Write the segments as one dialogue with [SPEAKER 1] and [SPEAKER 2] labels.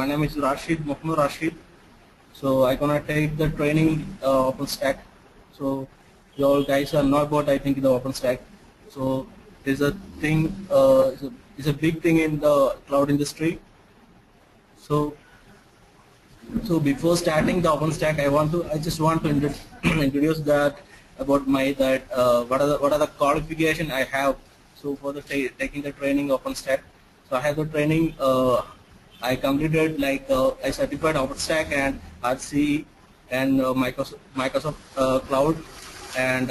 [SPEAKER 1] my name is Rashid, Muhammad Rashid. So I'm gonna take the training OpenStack. So you all guys are know about, I think, the OpenStack. So there's a thing, it's a big thing in the cloud industry. So before starting the OpenStack, I just want to introduce that about what are the qualification I have. So for the taking the training OpenStack, so I have the training. I completed I certified OpenStack and RC and Microsoft Cloud and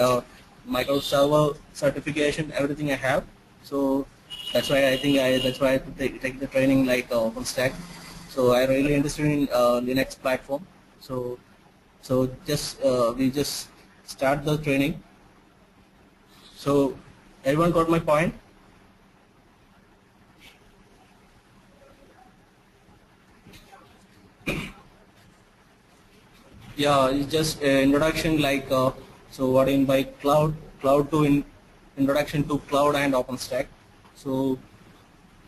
[SPEAKER 1] Microsoft Server certification. Everything I have. So that's why that's why I have to take the training OpenStack. So I really interested in Linux platform. So we just start the training. So everyone got my point? Yeah, it's just introduction so what in by cloud to introduction to cloud and OpenStack. So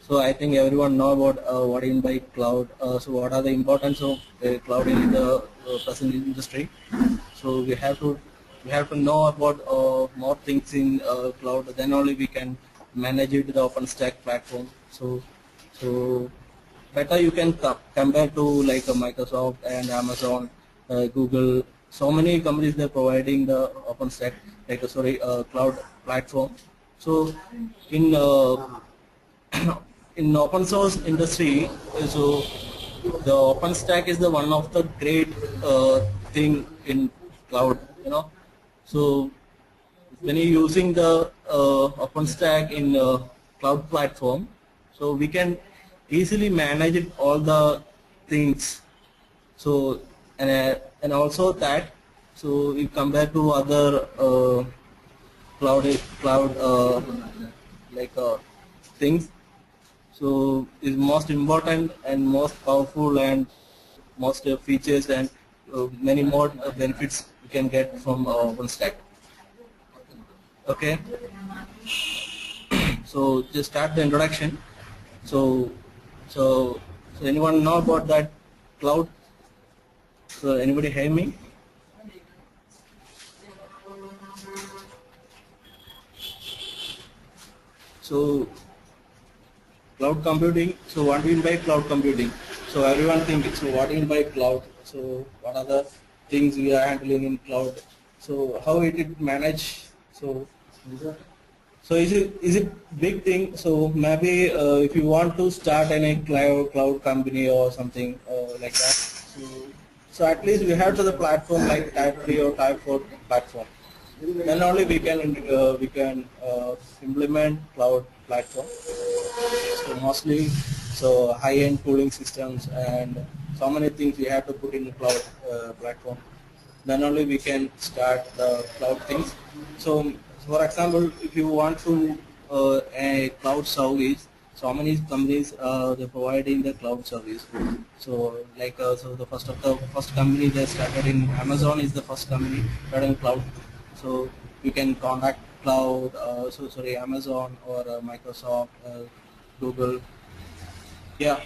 [SPEAKER 1] I think everyone know about what in by cloud. So what are the importance of cloud in the present industry? So we have to know about more things in cloud. Then only we can manage it the OpenStack platform. So better you can compare to like Microsoft and Amazon, Google. So many companies they're providing the OpenStack cloud platform. So in in open source industry, so the OpenStack is the one of the great thing in cloud. So when you're using the OpenStack in cloud platform, so we can easily manage it, all the things. So and also that, so if compared to other cloud things, so is most important and most powerful and most features and many more benefits you can get from OpenStack. Okay, so just start the introduction. So anyone know about that cloud? So anybody hear me? So cloud computing. So what do you mean by cloud computing? So everyone thinks, so what do you mean by cloud? So what are the things we are handling in cloud? So how it is managed? So is it big thing? So maybe if you want to start any cloud company or something like that, so at least we have to the platform like Type 3 or Type 4 platform. Then only we can implement cloud platform. So mostly, so high-end cooling systems and so many things we have to put in the cloud platform. Then only we can start the cloud things. So for example, if you want to a cloud service, so many companies they're providing the cloud service. So so the first company they started in Amazon is the first company started in cloud. So you can contact cloud, Amazon or Microsoft, Google. Yeah.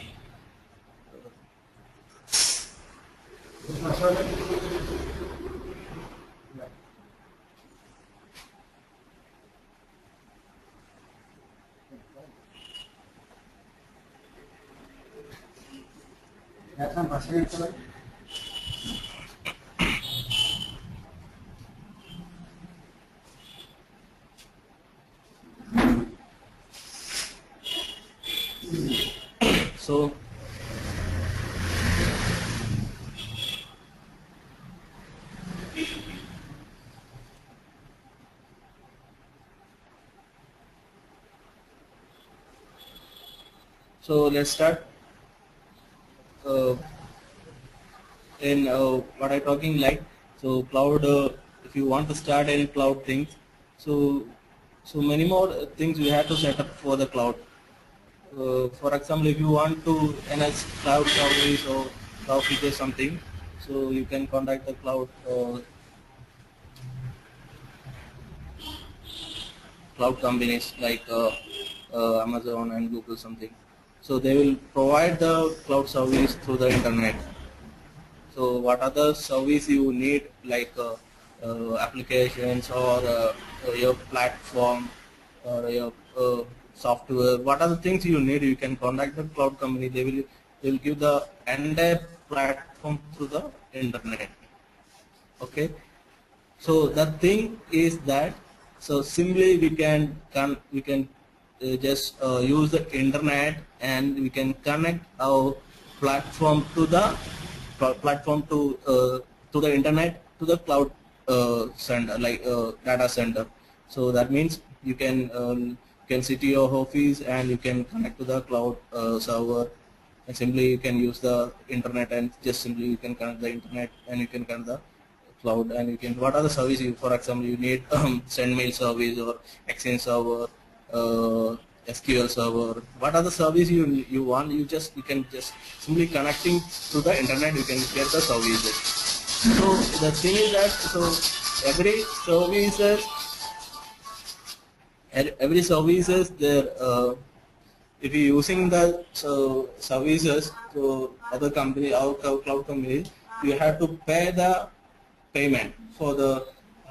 [SPEAKER 1] So let's start. In what I'm talking like, so cloud. If you want to start any cloud things, so many more things we have to set up for the cloud. For example, if you want to enhance cloud service or cloud feature something, so you can contact the cloud companies like Amazon and Google something. So they will provide the cloud service through the internet. So what are the service you need, like applications or your platform or your software? What are the things you need? You can contact the cloud company. They will give the entire platform through the internet. Okay. So the thing is that, so simply we can just use the internet, and we can connect our platform to the platform to the internet, to the cloud center, like data center. So that means you can sit to your office and you can connect to the cloud server, and simply you can use the internet, and just simply you can connect the internet and you can connect the cloud, and you can, what are the services you, for example, you need send mail service or exchange server, SQL server. What are the services you want? You can just simply connecting to the internet, you can get the services. So the thing is that, so every services there, if you're using the services to other company, our cloud company, you have to pay the payment for the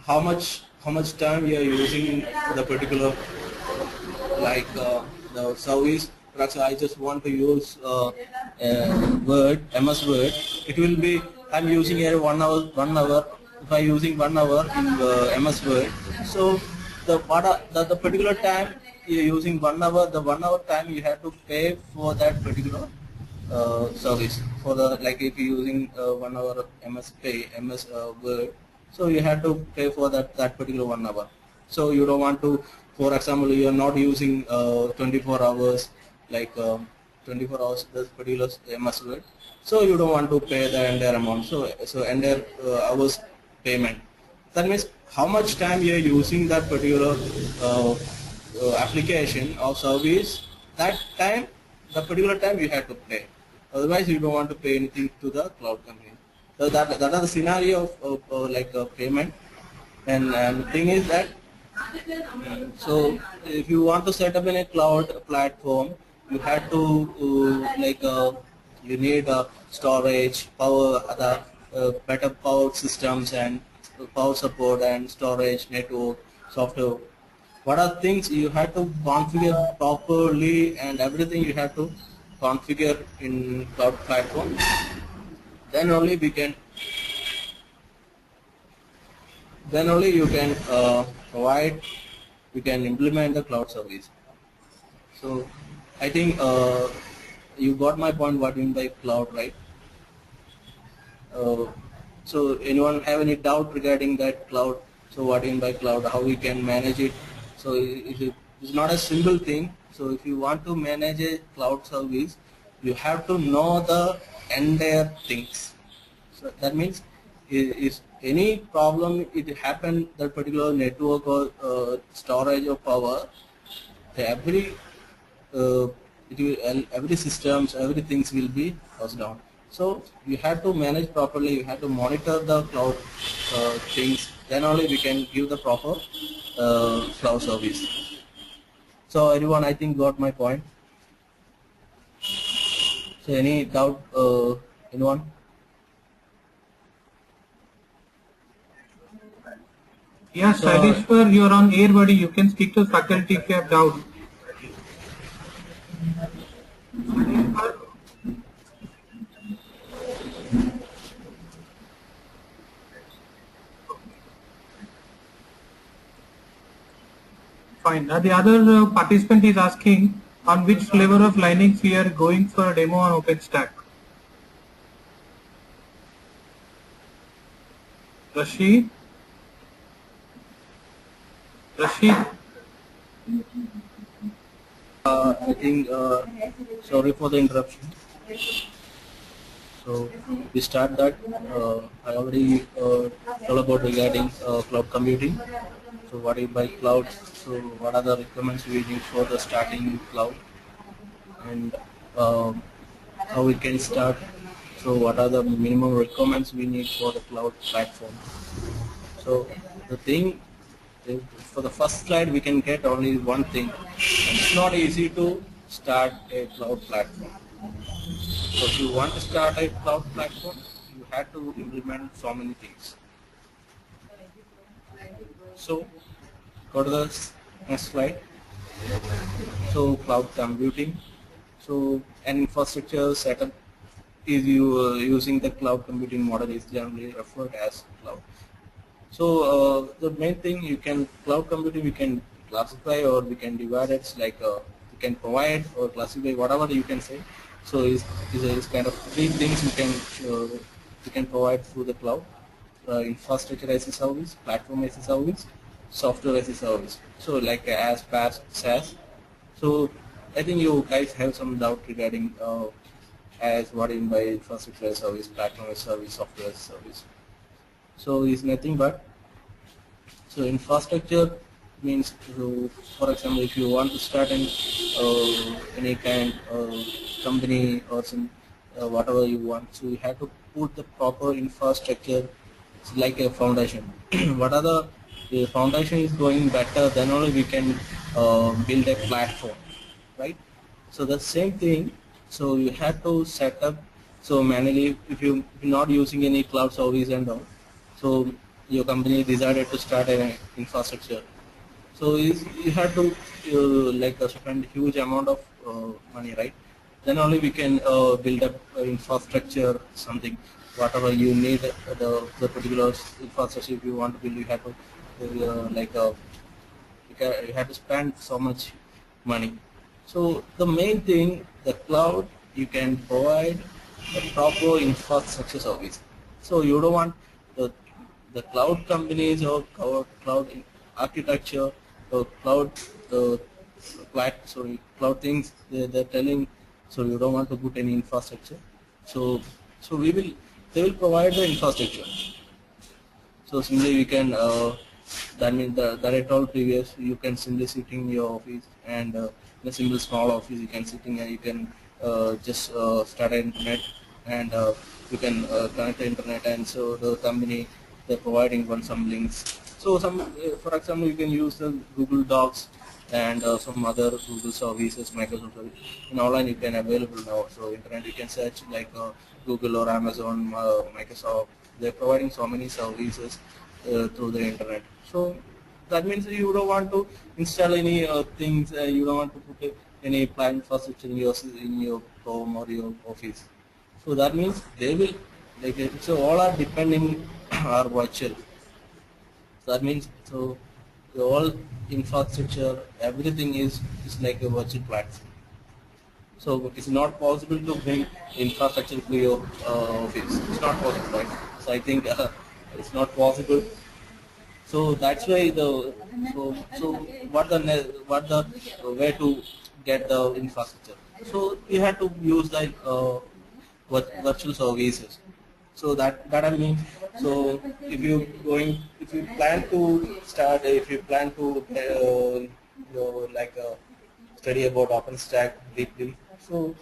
[SPEAKER 1] how much time you are using the particular, like the service. For example, I just want to use Word, MS Word. It will be, I'm using here 1 hour. 1 hour. If I'm using 1 hour in MS Word, so the particular time you're using 1 hour, the 1 hour time you have to pay for that particular service. For the, like if you're using 1 hour MS Word, so you have to pay for that particular 1 hour. So you don't want to, for example, you are not using 24 hours, like 24 hours this particular MS Word, so you don't want to pay the entire amount. So entire hours payment. That means how much time you are using that particular application or service, that time, the particular time you have to pay. Otherwise, you don't want to pay anything to the cloud company. So that is the scenario of like payment. And the thing is that, so if you want to set up in a cloud platform, you have to you need storage, power, other better power systems, and power support, and storage, network, software. What are things you have to configure properly, and everything you have to configure in cloud platform. Then only you can provide, you can implement the cloud service. So I think you got my point, what you mean by cloud, right? So anyone have any doubt regarding that cloud? So what do you mean by cloud, how we can manage it? So it's not a simple thing. So if you want to manage a cloud service, you have to know the entire things. So that means if any problem it happen, that particular network or storage or power, every every systems, everything will be lost down. So you have to manage properly, you have to monitor the cloud things, then only we can give the proper cloud service. So everyone, I think, got my point. So any doubt, anyone?
[SPEAKER 2] Yeah, Saideshwar, you're on air, buddy. You can speak to faculty if you have doubt. Fine. The other participant is asking on which flavor of Linux we are going for a demo on OpenStack. Rashid?
[SPEAKER 1] I think, sorry for the interruption. So we start that. I already told about regarding cloud computing. So what is by cloud? So what are the requirements we need for the starting cloud, and how we can start? So what are the minimum requirements we need for the cloud platform? So the thing is, for the first slide we can get only one thing. It's not easy to start a cloud platform. So if you want to start a cloud platform, you have to implement so many things. So go to the next slide. So cloud computing. So an infrastructure setup is using the cloud computing model is generally referred as cloud. So the main thing you can cloud computing we can classify or we can divide it like you can provide or classify whatever you can say. So is kind of three things you can provide through the cloud: infrastructure as a service, platform as a service, software as a service. So like as PaaS, SaaS. So I think you guys have some doubt regarding as what in by infrastructure as a service, platform as a service, software as a service. So it's nothing but so infrastructure means so for example if you want to start any kind of company or some whatever you want, so you have to put the proper infrastructure. It's like a foundation. What are the foundation is going better, then only we can build a platform, right? So the same thing. So you have to set up so manually if you're not using any cloud service and all. So your company decided to start an infrastructure. So you have to like spend huge amount of money, right? Then only we can build up infrastructure, something, whatever you need, the particular infrastructure if you want to build, you have to you have to spend so much money. So the main thing, the cloud, you can provide a proper infrastructure service. So you don't want the cloud companies or cloud architecture or cloud cloud things they're telling. So you don't want to put any infrastructure. So they will provide the infrastructure. So simply we can that means that I told previous, you can simply sit in your office and in a single small office you can sitting and you can just start an internet and you can connect the internet, and so the company they're providing one some links. So for example you can use the Google Docs and some other Google services, Microsoft service. In online you can available now. So internet you can search like Google or Amazon, Microsoft. They're providing so many services through the internet. So that means you don't want to install any things. You don't want to put any plant infrastructure in your home or your office. So that means they will so all are depending are virtual. So that means so the all infrastructure, everything is like a virtual platform. So it's not possible to bring infrastructure to your office. It's not possible, right? So I think it's not possible. So that's why so what the way to get the infrastructure. So you have to use the virtual services. So that I mean, so if you plan to start, if you plan to study about OpenStack deeply, so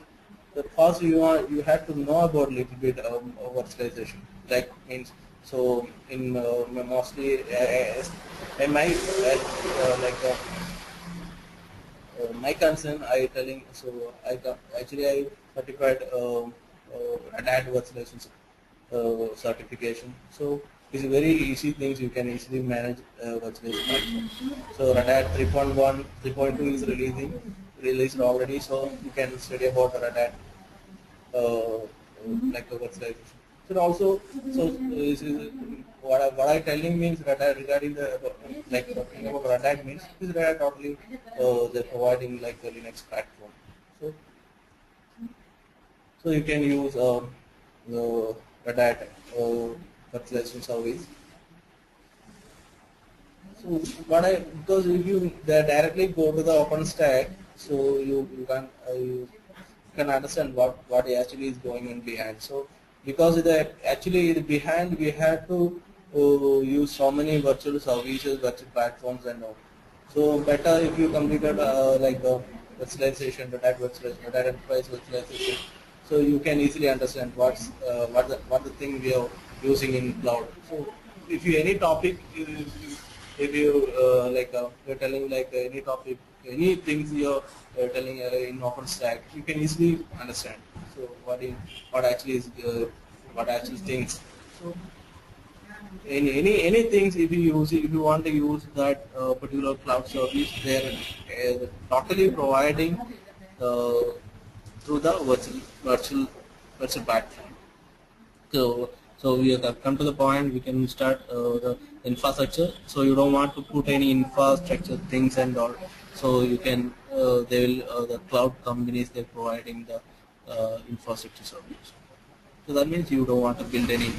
[SPEAKER 1] the first you have to know about little bit virtualization. Like means so in mostly in my my concern I telling so actually I certified Red Hat virtualization certification. So it's very easy things, you can easily manage virtualization platform. So Red Hat 3.1, 3.2 is released already, so you can study about Red Hat like virtualization. So also, so this is what I telling means Red Hat regarding the like talking about Red Hat means this Red Hat totally they're providing like the Linux platform. So you can use the Red Hat virtualization service. So because if you directly go to the OpenStack, so you can understand what actually is going on behind. So because actually behind we had to use so many virtual services, virtual platforms and all. So better if you completed virtualization, Red Hat virtualization, Red Hat enterprise virtualization. So you can easily understand what the thing we are using in cloud. So if you any topic, if you you're telling like any topic any things you're telling in OpenStack, you can easily understand. So what actually is what actually things. So any things if you use if you want to use that particular cloud service, they're totally providing uh, through the virtual platform. So, so we have come to the point we can start the infrastructure. So you don't want to put any infrastructure things and all. So you can they will the cloud companies they're providing the infrastructure service. So that means you don't want to build any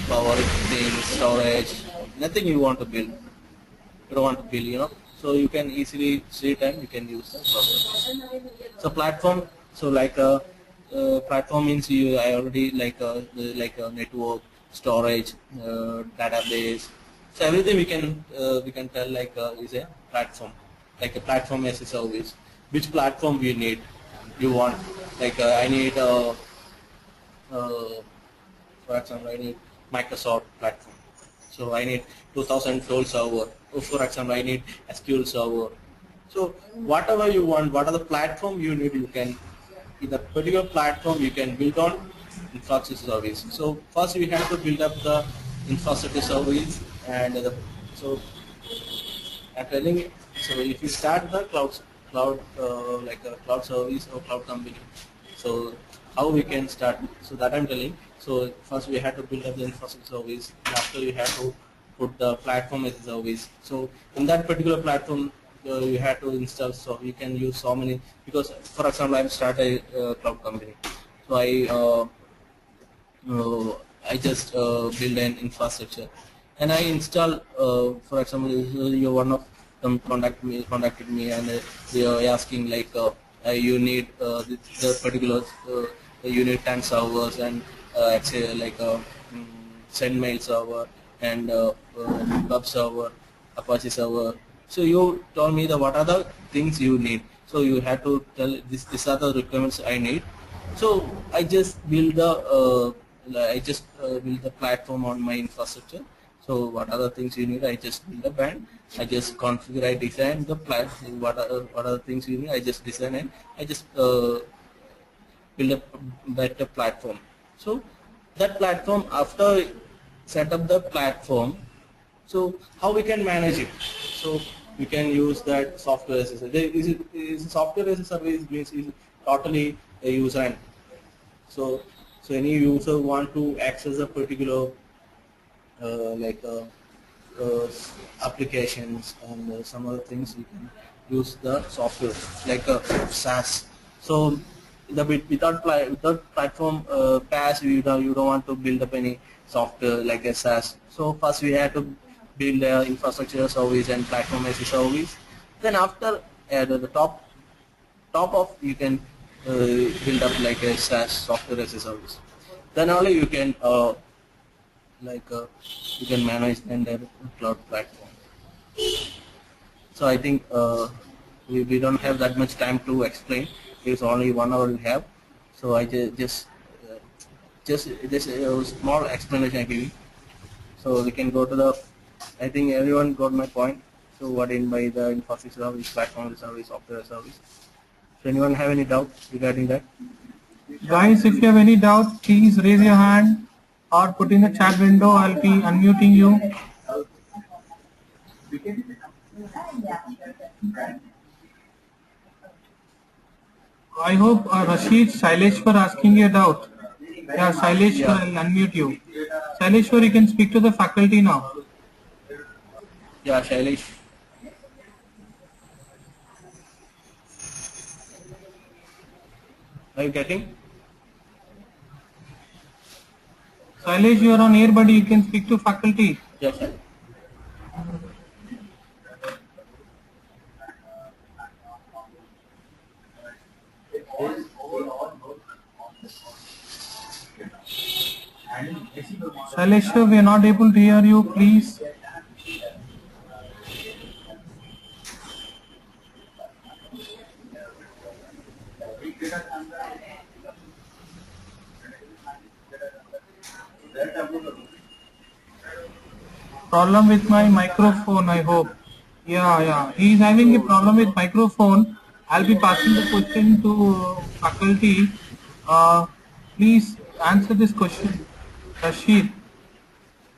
[SPEAKER 1] power things, storage, nothing you want to build. You don't want to build, So you can easily sit and you can use the cloud service. So platform, so like platform means I already like a network, storage, database. So everything we can tell like is a platform, like a platform as a service. Which platform you need, you want? Like I need for example I need Microsoft platform. So I need 2000 tool server. Or for example I need SQL server. So whatever you want, what are the platform you need, you can in the particular platform you can build on infrastructure service. So first we have to build up the infrastructure service and so I'm telling you, so if you start the cloud like a cloud service or cloud company, so how we can start? So that I'm telling. So first we have to build up the infrastructure service. And after you have to put the platform as a service. So in that particular platform, you have to install. So you can use so many because, for example, I'm start a cloud company. So I just build an infrastructure, and I install. For example, you're one of them contacted me, and they are asking like you need the particular you need 10 servers and actually like SendMail server and web server, Apache server. So you told me that what are the things you need. So you have to tell this. These are the requirements I need. So I just build the build the platform on my infrastructure. So what are the things you need? I just build a band. I just configure. I design the platform. What are the things you need? I just design and I just build a better platform. So that platform after set up the platform. So how we can manage it? So we can use that software as a service. Is software as a service means is totally a user end. So any user want to access a particular like applications and some other things, you can use the software like SaaS. So without platform PaaS, you don't want to build up any software like a SaaS. So first we have to build infrastructure service and platform as a service. Then after the top of you can build up like a SaaS, software as a service. Then only you can you can manage the entire cloud platform. So I think we don't have that much time to explain. It's only 1 hour we have. So I just a small explanation I give you. So we can go to the. I think everyone got my point. So what in by the infrastructure service, platform service, software service. So anyone have any doubt regarding that?
[SPEAKER 2] Guys, if you have any doubt, please raise your hand or put in the chat window. I'll be unmuting you. I hope Rashid, Shaileshwar asking you a doubt. Yeah, Shaileshwar, I'll unmute you. Shaileshwar, you can speak to the faculty now.
[SPEAKER 1] Yeah, Shailesh. Are you getting?
[SPEAKER 2] Shailesh, you are on air, buddy. You can speak to faculty.
[SPEAKER 1] Yes, sir.
[SPEAKER 2] Shailesh, we are not able to hear you. Please. Problem with my microphone, I hope. Yeah. He is having a problem with microphone. I'll be passing the question to faculty. Uh, Please answer this question. Rashid,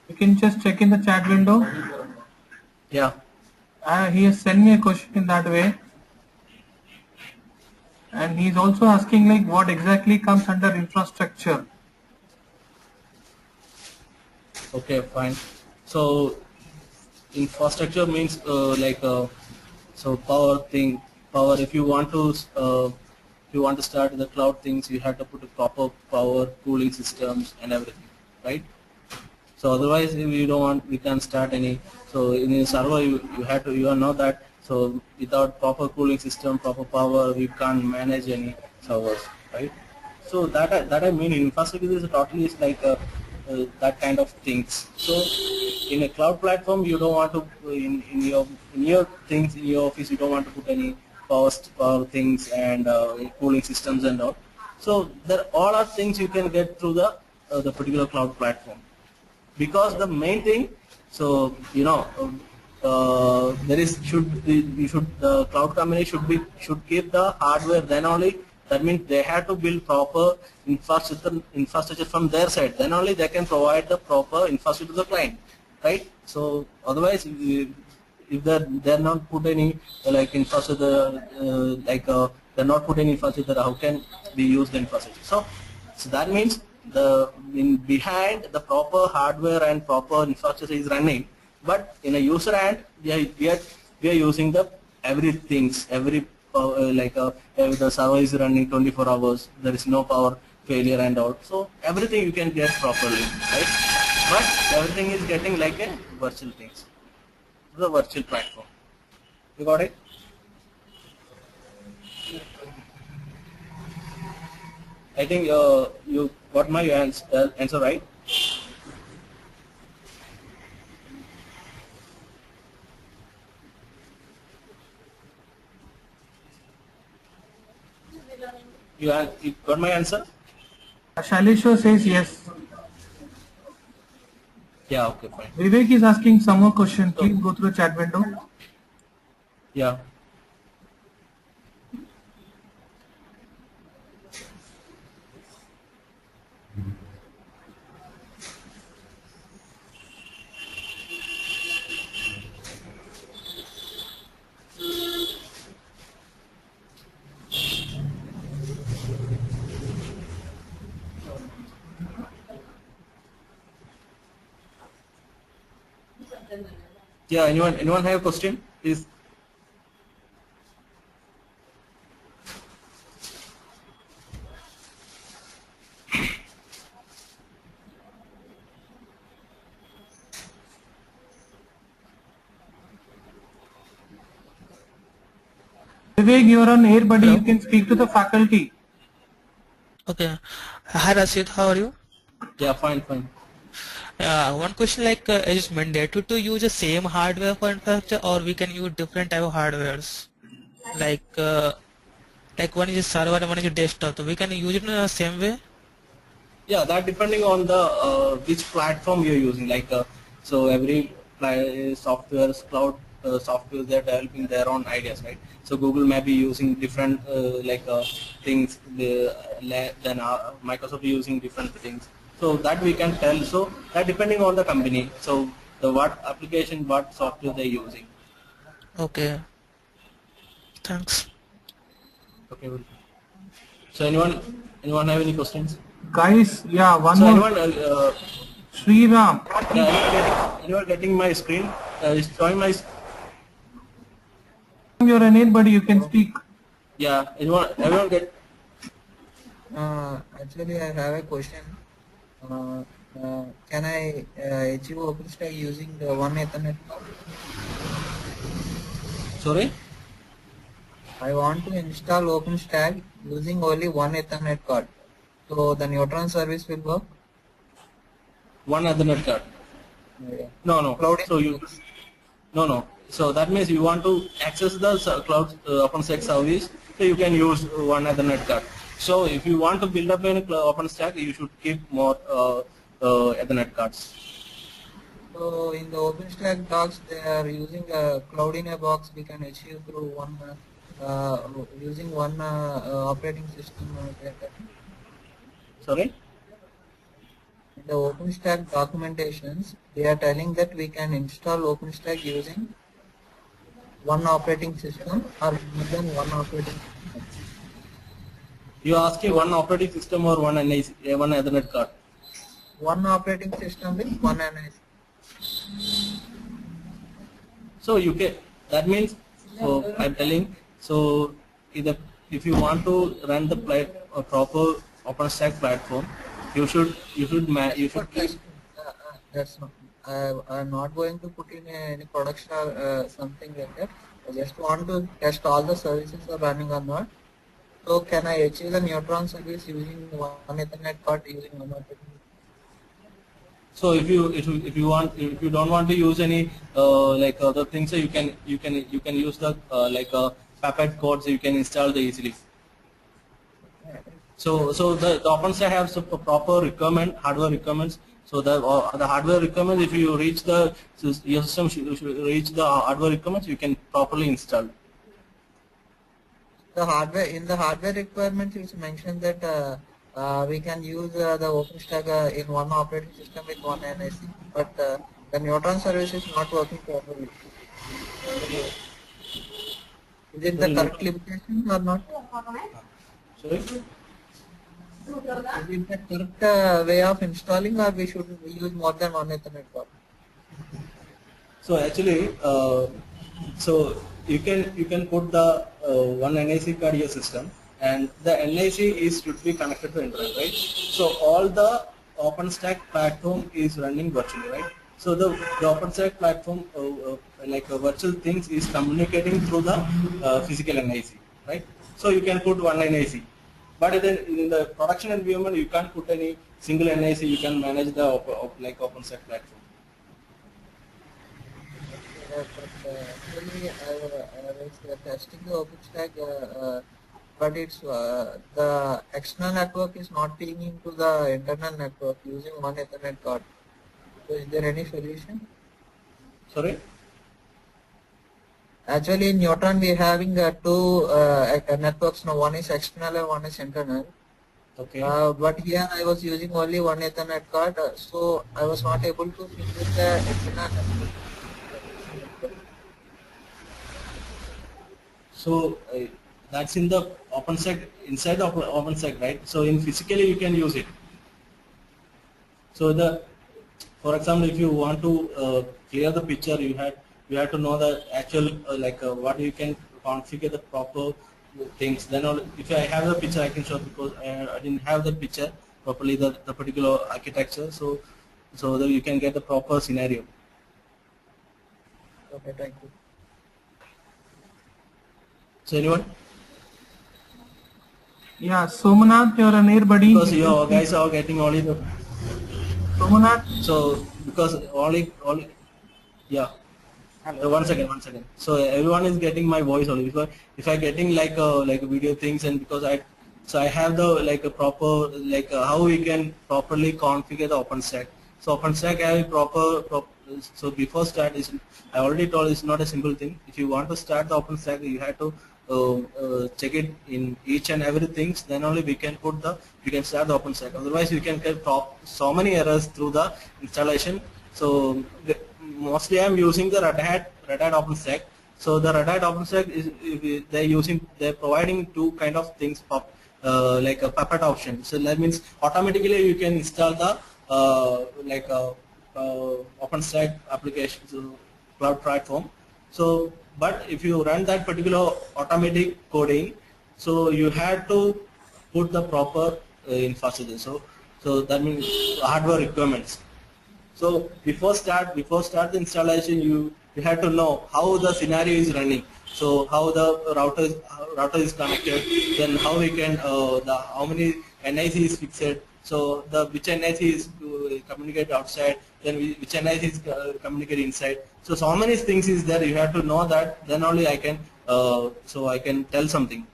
[SPEAKER 2] you can just check in the chat window.
[SPEAKER 1] Yeah.
[SPEAKER 2] He has sent me a question in that way. And he's also asking like what exactly comes under infrastructure.
[SPEAKER 1] Okay, fine. So infrastructure means so power. If you want to start the cloud things, you have to put a proper power cooling systems and everything, right? So otherwise, if you don't want, we can't start any. So in a server, you know that. So without proper cooling system, proper power, we can't manage any servers, right? So that I mean, infrastructure is totally is like that kind of things. So in a cloud platform, you don't want to in your things in your office, you don't want to put any power things and cooling systems and all. So there all are things you can get through the particular cloud platform, because the main thing, so there is should be you should the cloud company should keep the hardware, then only, that means they have to build proper infrastructure from their side, then only they can provide the proper infrastructure to the client, right? So otherwise, if they're not put any like infrastructure they're not put any infrastructure, how can we use the infrastructure? So that means the in behind the proper hardware and proper infrastructure is running, but in a user end we are using the every if the server is running 24 hours, there is no power failure and all, so everything you can get properly, right? But everything is getting like a virtual things, the virtual platform. You got it? I think you got my answer right. You got my answer?
[SPEAKER 2] Shalishwar says yes.
[SPEAKER 1] Yeah, okay, fine.
[SPEAKER 2] Vivek is asking some more question. Please go through the chat window.
[SPEAKER 1] Yeah. Yeah, anyone have a question? Please.
[SPEAKER 2] Vivek, you are on air, buddy. You can speak to the faculty.
[SPEAKER 3] Okay. Hi Rashid, how are you?
[SPEAKER 1] Yeah, fine.
[SPEAKER 3] One question like is it mandatory to use the same hardware for infrastructure, or we can use different type of hardwares? Like one is a server and one is a desktop. So we can use it in the same way?
[SPEAKER 1] Yeah, that depending on the which platform you're using. So every cloud software, they're developing their own ideas, right? So Google may be using different things, then Microsoft using different things. So that we can tell. So that depending on the company. So the what application, what software they're using.
[SPEAKER 3] Okay. Thanks.
[SPEAKER 1] Okay. So anyone have any questions?
[SPEAKER 2] Guys, yeah, one
[SPEAKER 1] So
[SPEAKER 2] more.
[SPEAKER 1] anyone
[SPEAKER 2] Sriram.
[SPEAKER 1] anyone getting my screen? Showing my.
[SPEAKER 2] You're an air, buddy. You can speak.
[SPEAKER 1] Yeah. Everyone get.
[SPEAKER 4] Actually, I have a question. Can I achieve OpenStack using the one Ethernet card?
[SPEAKER 1] Sorry.
[SPEAKER 4] I want to install OpenStack using only one Ethernet card. So the Neutron service will work?
[SPEAKER 1] One Ethernet card.
[SPEAKER 4] Yeah.
[SPEAKER 1] No.
[SPEAKER 4] Cloud
[SPEAKER 1] So no. So that means you want to access the cloud OpenStack service, so you can use one Ethernet card. So if you want to build up an OpenStack, you should keep more Ethernet cards.
[SPEAKER 4] So in the OpenStack docs, they are using a cloud in a box. We can achieve through one using one operating system. They are telling.
[SPEAKER 1] Sorry.
[SPEAKER 4] In the OpenStack documentations, they are telling that we can install OpenStack using one operating system or more than one operating system.
[SPEAKER 1] You are asking one operating system or one NIC, one Ethernet card.
[SPEAKER 4] One operating system with one NIC.
[SPEAKER 1] So you can, that means, so I'm telling, so either if you want to run the proper OpenStack platform, you should
[SPEAKER 4] For testing, that's not. I'm not going to put in any production or something like that. I just want to test all the services are running or not. So can I achieve the Neutron service using one Ethernet card using one operating?
[SPEAKER 1] So if you don't want to use any like other things, so you can use the like Puppet codes, you can install the easily. So the OpenStack has a proper requirement, hardware requirements. So the hardware requirements, if you reach your system should reach the hardware requirements, you can properly install.
[SPEAKER 4] The hardware, in the hardware requirements, it's mentioned that we can use the OpenStack in one operating system with one NIC, but the Neutron service is not working properly. Is it the correct limitation or not?
[SPEAKER 1] Sorry.
[SPEAKER 4] Is it the correct way of installing, or we should use more than one Ethernet card?
[SPEAKER 1] So actually, so you can put the one NIC card in your system, and the NIC should be connected to internet, right? So all the OpenStack platform is running virtually, right? So the OpenStack platform, like virtual things, is communicating through the physical NIC, right? So you can put one NIC, but then in the production environment you can't put any single NIC. You can manage the like OpenStack platform.
[SPEAKER 4] Actually, I was testing the OpenStack, but it's the external network is not pinging to the internal network using one Ethernet card. So is there any solution?
[SPEAKER 1] Sorry.
[SPEAKER 4] Actually, in Neutron we are having two networks now. One is external and one is internal.
[SPEAKER 1] Okay.
[SPEAKER 4] But here I was using only one Ethernet card, so I was not able to figure the external network.
[SPEAKER 1] So that's in the OpenStack, inside the OpenStack, right? So in physically you can use it. So for example, if you want to clear the picture, you have to know the actual what you can configure the proper things. Then if I have the picture, I can show, because I didn't have the picture properly, the particular architecture. So that you can get the proper scenario.
[SPEAKER 4] Okay, thank you.
[SPEAKER 1] So anyone?
[SPEAKER 2] Yeah, Somanath, you're a near buddy.
[SPEAKER 1] Because you guys are getting only the.
[SPEAKER 2] Somanath.
[SPEAKER 1] So because only yeah. One second. So everyone is getting my voice only, because if I getting like video things, and because I have the like a proper how we can properly configure the OpenStack. So OpenStack have a proper so before start is, I already told, it's not a simple thing. If you want to start the OpenStack, you have to check it in each and every things. Then only we can start the OpenStack. Otherwise, you can get so many errors through the installation. So mostly I am using the Red Hat OpenStack. So the Red Hat OpenStack is they're providing two kind of things, like a Puppet option. So that means automatically you can install the OpenStack application, so cloud platform. So but if you run that particular automatic coding, so you have to put the proper infrastructure. So that means hardware requirements. So before start the installation, you have to know how the scenario is running. So how the router is connected, then how we can how many NIC is fixed. So which NIC is communicate outside, then which NIC is communicate inside. So many things is there. You have to know that. Then only I can I can tell something.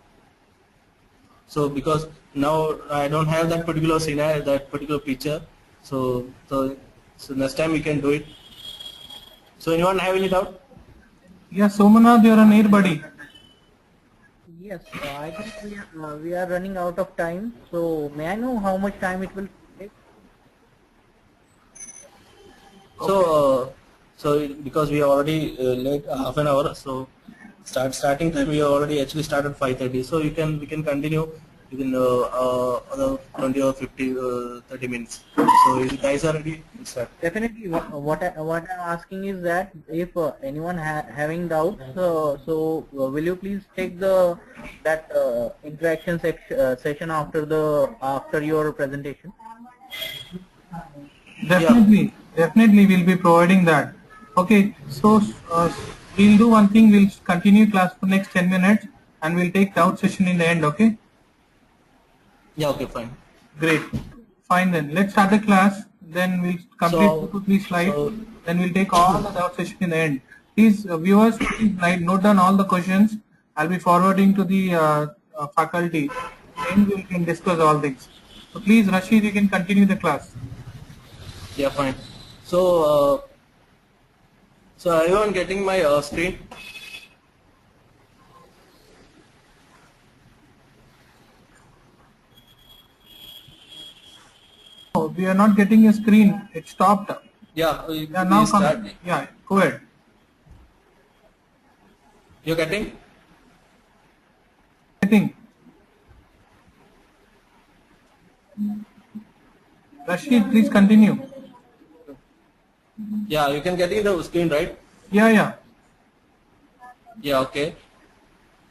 [SPEAKER 1] So because now I don't have that particular scenario, that particular picture. So next time we can do it. So anyone have any doubt?
[SPEAKER 2] Yeah, Somanath, you're an air buddy.
[SPEAKER 5] Yes, I think we are running out of time. So may I know how much time it will take?
[SPEAKER 1] So because we are already late half an hour, so starting time we already actually started 5:30. So we can continue within other 20 or 50 30 minutes. So if you guys are ready, we'll start.
[SPEAKER 5] Definitely. What I'm asking is that if anyone having doubts, will you please take that interaction session after your presentation?
[SPEAKER 2] Definitely we'll be providing that. Okay, so we'll do one thing, we'll continue class for next 10 minutes and we'll take doubt session in the end, okay?
[SPEAKER 1] Yeah, okay, fine.
[SPEAKER 2] Great. Fine then. Let's start the class, then we'll complete 2 to 3 slides, then we'll take all the doubt session in the end. Please, viewers, please note down all the questions. I'll be forwarding to the faculty and we can discuss all things. So please, Rashid, you can continue the class.
[SPEAKER 1] Yeah, fine. So, so are everyone getting my screen?
[SPEAKER 2] Oh, we are not getting a screen. It stopped.
[SPEAKER 1] Yeah,
[SPEAKER 2] Yeah, now
[SPEAKER 1] start.
[SPEAKER 2] Yeah, go ahead.
[SPEAKER 1] You're getting?
[SPEAKER 2] Getting. Rashid, please continue.
[SPEAKER 1] Yeah, you can get the screen, right?
[SPEAKER 2] Yeah.
[SPEAKER 1] Yeah, okay.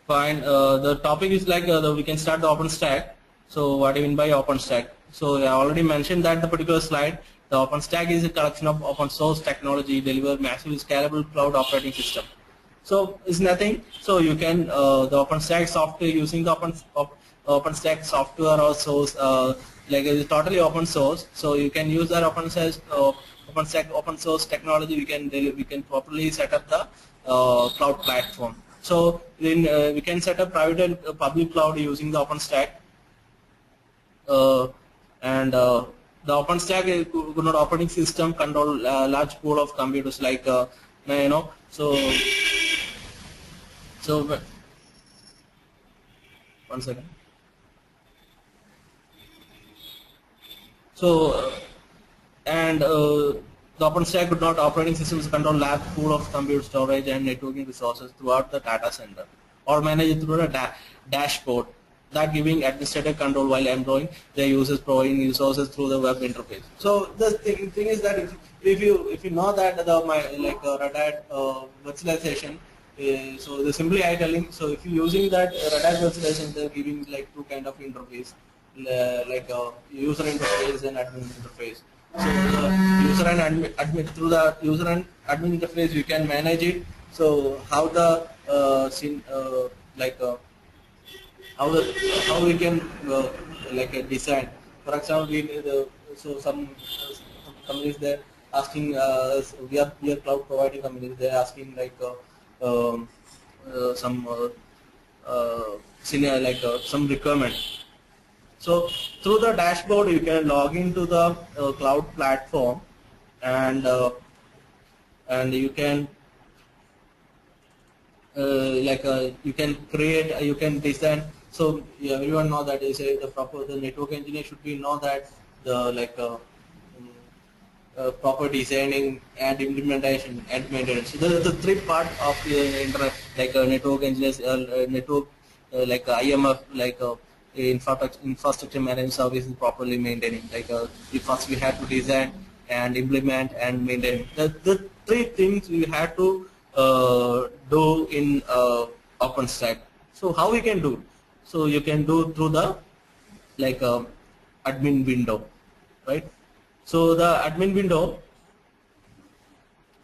[SPEAKER 1] Fine. The topic is like we can start the OpenStack. So what do you mean by OpenStack? So I already mentioned that the particular slide. The OpenStack is a collection of open source technology deliver massively scalable cloud operating system. So it's nothing. So you can the OpenStack software using the OpenStack software or source like it is totally open source. So you can use that OpenStack open source technology. We can properly set up the cloud platform. So then we can set up private and public cloud using the OpenStack. And the OpenStack is good operating system control large pool of computers like so one second. So the OpenStack could not operating systems control large pool of compute storage and networking resources throughout the data center or manage it through a dashboard that giving administrative control while employing their users providing resources through the web interface. So the thing is that if you know that the Red Hat virtualization, so the simply I telling, so if you're using that Red Hat virtualization, they're giving like two kind of interface, like user interface and admin interface. So the user and admin through the user and admin interface you can manage it. So how the how we can design. For example, so some companies they're asking we are cloud providing companies, they're asking like some senior some requirement. So through the dashboard you can log into the cloud platform and you can you can create, you can design. So everyone know that the network engineer should be know that the proper designing and implementation and maintenance. So the three part of the network engineers, network IMF infrastructure management services properly maintaining. First we have to design and implement and maintain. The three things we have to do in OpenStack. So how we can do? So you can do through the admin window, right? So the admin window,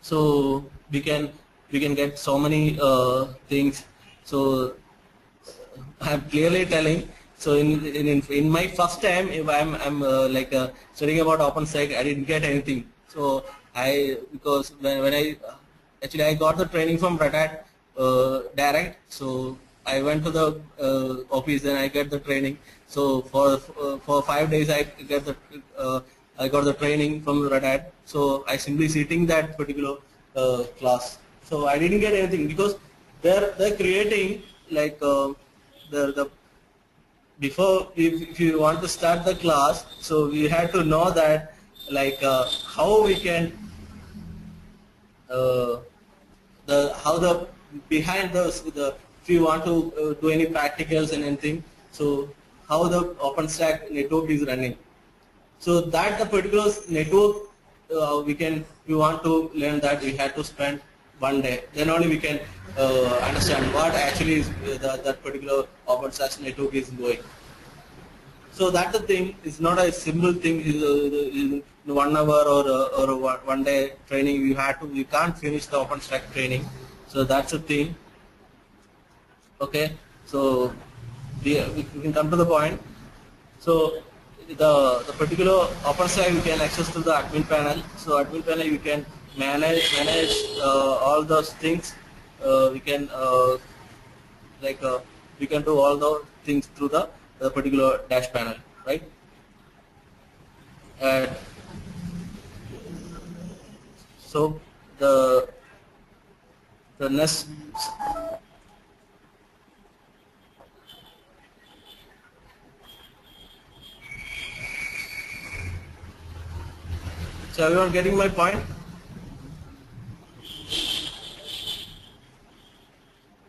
[SPEAKER 1] so we can get so many things. So I'm clearly telling. So in my first time, if I'm studying about OpenStack, I didn't get anything. So because when I got the training from Red Hat direct. So I went to the office and I get the training. So for 5 days I got the training from Red Hat. So I simply sitting that particular class. So I didn't get anything because they're creating like the before if you want to start the class, so we had to know that like how we can uh, how the behind the if you want to do any practicals and anything, so how the OpenStack network is running. So that the particular network if we want to learn that, we had to spend one day. Then only we can understand what actually is that particular OpenStack network is going. So that's the thing. It's not a simple thing. In 1 hour or one day training, you can't finish the OpenStack training. So that's the thing. Okay. So we can come to the point. So the particular OpenStack you can access to the admin panel. So admin panel you can manage all those things. We can we can do all the things through the particular dash panel, right? And so the next. So everyone getting my point?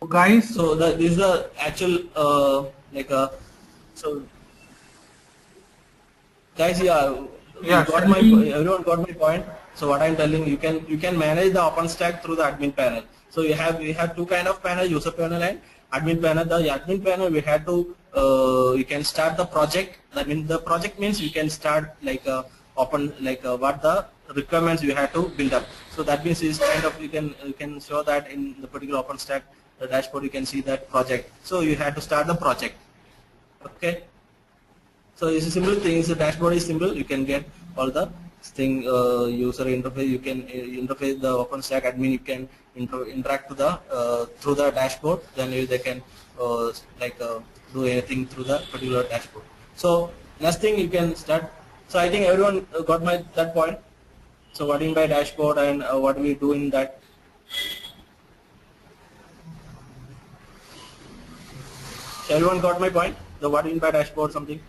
[SPEAKER 2] Guys,
[SPEAKER 1] So this is the actual so guys, yeah,
[SPEAKER 2] Yeah,
[SPEAKER 1] got everyone got my point. So what I'm telling you can manage the OpenStack through the admin panel. So we have two kind of panel, user panel and admin panel. The admin panel we had to you can start the project. I mean the project means you can start like what the requirements you have to build up. So that means is kind of you can show that in the particular OpenStack the dashboard you can see that project. So you have to start the project. Okay. So it's a simple thing. The dashboard is simple. You can get all the user interface. You can interface the OpenStack admin. You can interact to the through the dashboard. Then they can do anything through the particular dashboard. So next thing you can start. So I think everyone got that point. So what in by dashboard and what we do in that. So everyone got my point. The what in by dashboard something.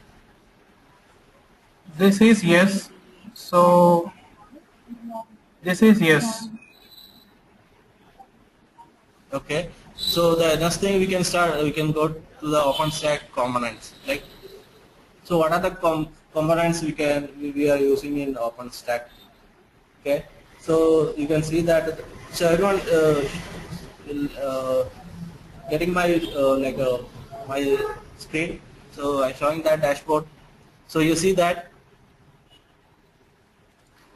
[SPEAKER 2] this is yes. So this is yes.
[SPEAKER 1] Okay. So the next thing we can start. We can go to the OpenStack components. Like, so what are the components we are using in OpenStack? Okay. So you can see that. So everyone getting my my screen. So I'm showing that dashboard. So you see that.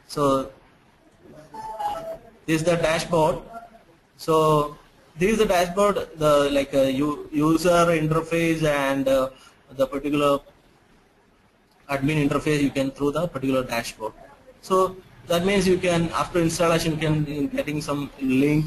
[SPEAKER 1] So this is the dashboard. So this is the dashboard, the user interface and the particular admin interface you can through the particular dashboard. So that means you can after installation you can getting some link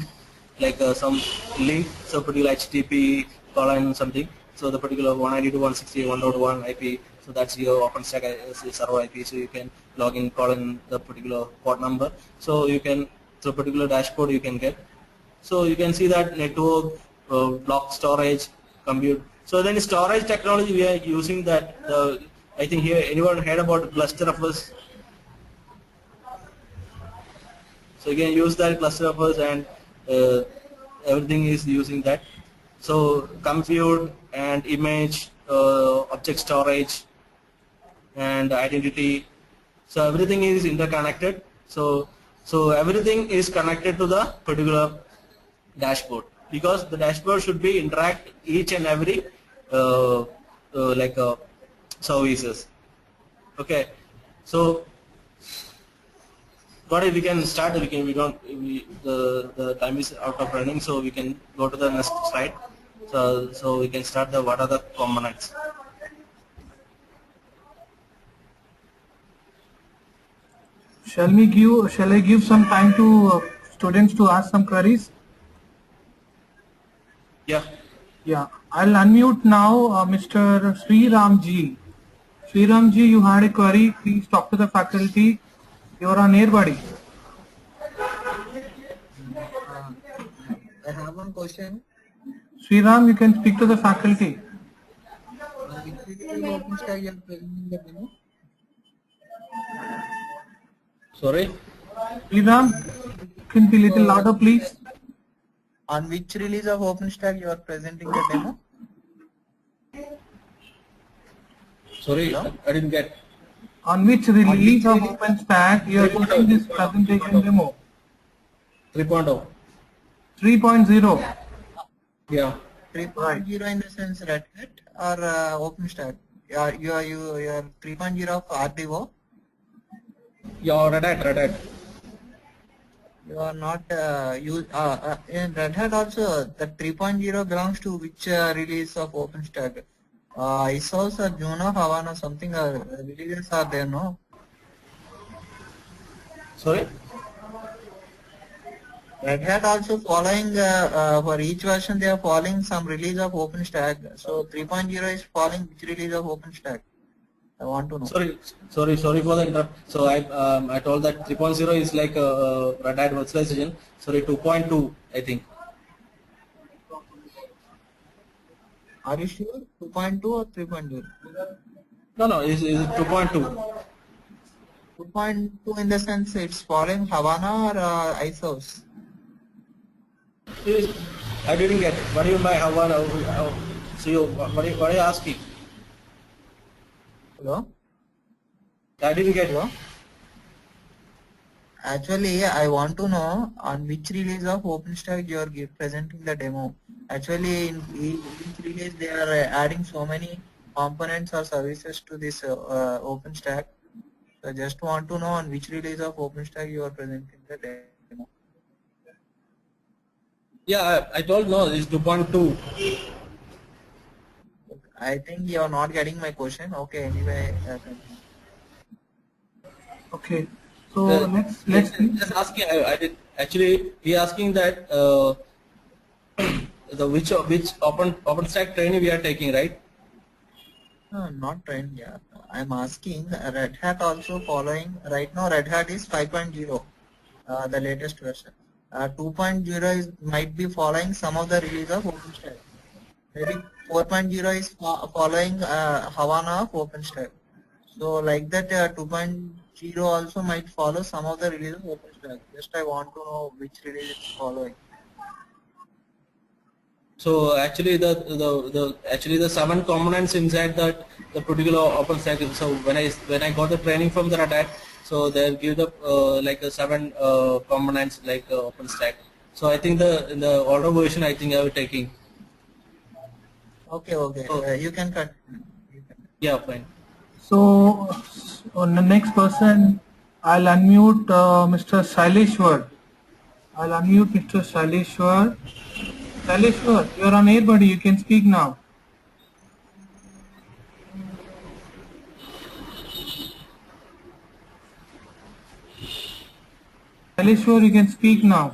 [SPEAKER 1] some link, so particular HTTP colon something. So the particular 192.168.1.1 IP. So that's your OpenStack server IP. So you can log in, call in the particular port number. So you can through particular dashboard you can get. So you can see that network, block storage, compute. So then storage technology we are using that. I think here anyone heard about ClusterFS? So you can use that ClusterFS and everything is using that. So compute and image, object storage and identity. So everything is interconnected. So everything is connected to the particular dashboard, because the dashboard should be interact each and every services. Okay. So what if we can start? The time is out of running, so we can go to the next slide. So we can start what are the components.
[SPEAKER 2] Shall I give some time to students to ask some queries?
[SPEAKER 1] Yeah.
[SPEAKER 2] Yeah, I'll unmute now Mr. Sri Ramji. Sri Ramji, you had a query. Please talk to the faculty. You are on air, buddy.
[SPEAKER 4] one question.
[SPEAKER 2] Sriram, you can speak to the faculty.
[SPEAKER 4] On which release of OpenStack you are presenting the demo?
[SPEAKER 1] Sorry.
[SPEAKER 2] Sriram, you can be little louder, please.
[SPEAKER 4] On which release of OpenStack you are presenting the demo?
[SPEAKER 1] Sorry,
[SPEAKER 4] Hello?
[SPEAKER 1] I didn't get.
[SPEAKER 2] On which release of OpenStack you are doing this presentation demo?
[SPEAKER 1] 3.0.
[SPEAKER 2] 3.0.
[SPEAKER 1] Yeah.
[SPEAKER 4] 3.0 in the sense Red Hat or OpenStack? You are 3.0 of RDO.
[SPEAKER 1] Yeah, Red Hat.
[SPEAKER 4] You are not in Red Hat also. The 3.0 belongs to which release of OpenStack? ISOs or Juno, Havana, something releases are there, no?
[SPEAKER 1] Sorry.
[SPEAKER 4] Red Hat also following for each version they are following some release of OpenStack. So 3.0 is following which release of OpenStack? I want to know.
[SPEAKER 1] Sorry for the interrupt. So I told that 3.0 is like a Red Hat virtualization. Sorry, 2.2 I think.
[SPEAKER 4] Are you sure? 2.2 or 3.0?
[SPEAKER 1] No, is it 2.2?
[SPEAKER 4] 2.2 in the sense it's following Havana or ISOs?
[SPEAKER 1] I didn't get. What do you mean by Havana? So what are you asking?
[SPEAKER 4] Hello?
[SPEAKER 1] I didn't get.
[SPEAKER 4] Hello? Actually, I want to know on which release of OpenStack you are presenting the demo. Actually, in each release they are adding so many components or services to this OpenStack. So I just want to know on which release of OpenStack you are presenting the demo.
[SPEAKER 1] Yeah, I told no. It's 2.2.
[SPEAKER 4] I think you are not getting my question. Okay, anyway.
[SPEAKER 2] Okay. So let's
[SPEAKER 1] Just asking. I did actually. We asking that the which OpenStack training we are taking, right?
[SPEAKER 4] No, not trend. Yeah, I'm asking. Red Hat also following. Right now, Red Hat is 5.0, the latest version. 2.0 is might be following some of the release of OpenStack. Maybe 4.0 is following Havana of OpenStack. So like that, 2.0 also might follow some of the release of OpenStack. Just I want to know which release it's following.
[SPEAKER 1] So actually the 7 components inside that the particular OpenStack. So when I got the training from the Red Hat, so they'll give the like the 7 components like OpenStack. So I think in the older version I think I was taking.
[SPEAKER 4] Okay. You can continue.
[SPEAKER 1] Yeah, fine.
[SPEAKER 2] So on the next person, I'll unmute Mr. Saileshwar. I'll unmute Mr. Saileshwar. Saileshwar, you're on air, buddy. You can speak now. Saileshwar, you can speak now.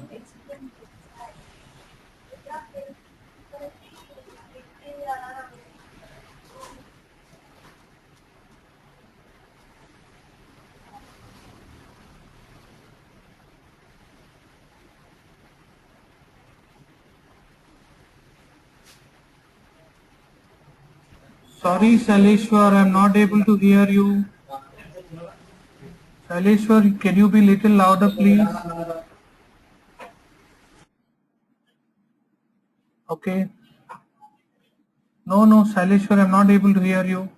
[SPEAKER 2] Sorry, Saileshwar, I'm not able to hear you. Saileshwar, can you be little louder, please? Okay. No, Saileshwar, I'm not able to hear you.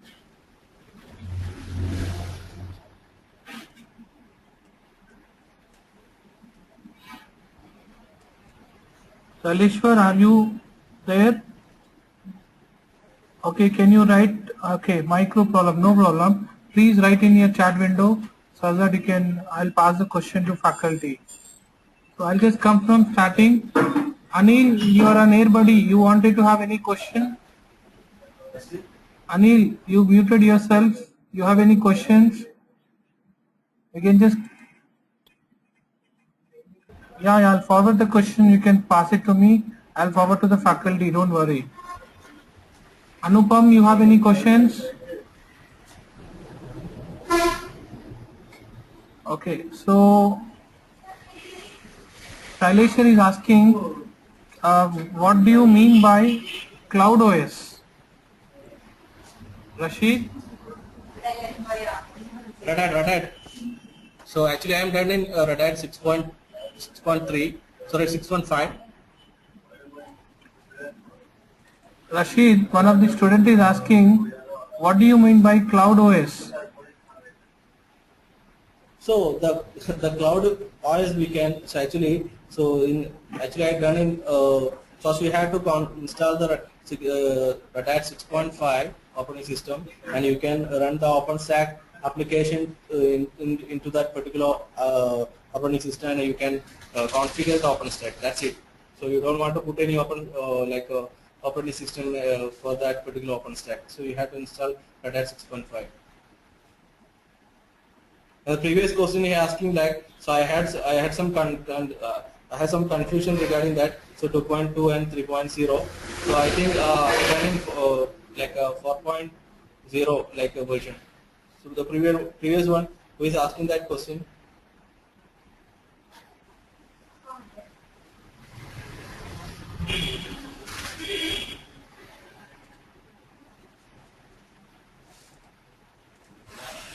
[SPEAKER 2] Saileshwar, are you there? Okay, can you write? Okay, micro problem, no problem. Please write in your chat window so that you can, I'll pass the question to faculty. So I'll just come from starting. Anil, you are an air buddy. You wanted to have any question? Anil, you muted yourself. You have any questions? You can just, yeah, I'll forward the question. You can pass it to me. I'll forward to the faculty. Don't worry. Anupam, you have any questions? Okay, so Saileshwar is asking, what do you mean by Cloud OS? Rashid?
[SPEAKER 1] Red Hat. So actually I am done in Red Hat 6.3, sorry 6.5.
[SPEAKER 2] Rashid, one of the student is asking, what do you mean by Cloud OS?
[SPEAKER 1] So the cloud OS we can, so actually I done in first we have to install the Red Hat 6.5 operating system, and you can run the OpenStack application into that particular operating system, and you can configure the OpenStack. That's it. So you don't want to put any operating system for that particular OpenStack. So you have to install Red Hat 6.5. The previous question he asking, like, so I had some confusion regarding that. So 2.2 and 3.0. So I think regarding like a 4.0 like a version. So the previous one who is asking that question.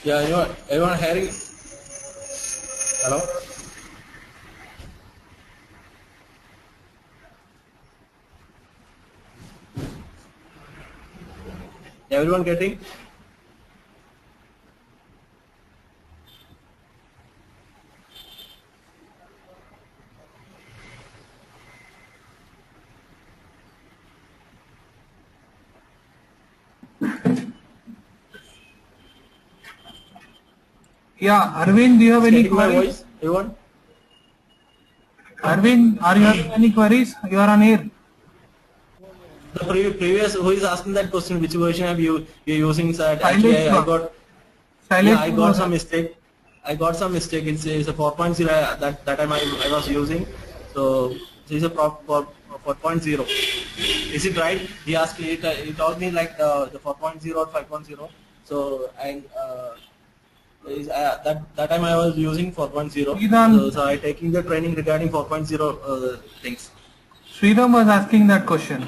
[SPEAKER 1] Yeah, everyone hearing? Hello? Everyone getting?
[SPEAKER 2] Yeah, Arvind, do you have any
[SPEAKER 1] Getting my
[SPEAKER 2] queries?
[SPEAKER 1] voice? Everyone?
[SPEAKER 2] Arvind, are you having any queries? You are on air.
[SPEAKER 1] The previous who is asking that question, which version have you using? Sir, actually I got some mistake. I got some mistake. It's a 4.0 that time I was using. So this is a 4.0. Is it right? He asked me. He told me like the 4.0 or 5.0. So that time I was using 4.0. So I taking the training regarding 4.0 things.
[SPEAKER 2] Sriram was asking that question.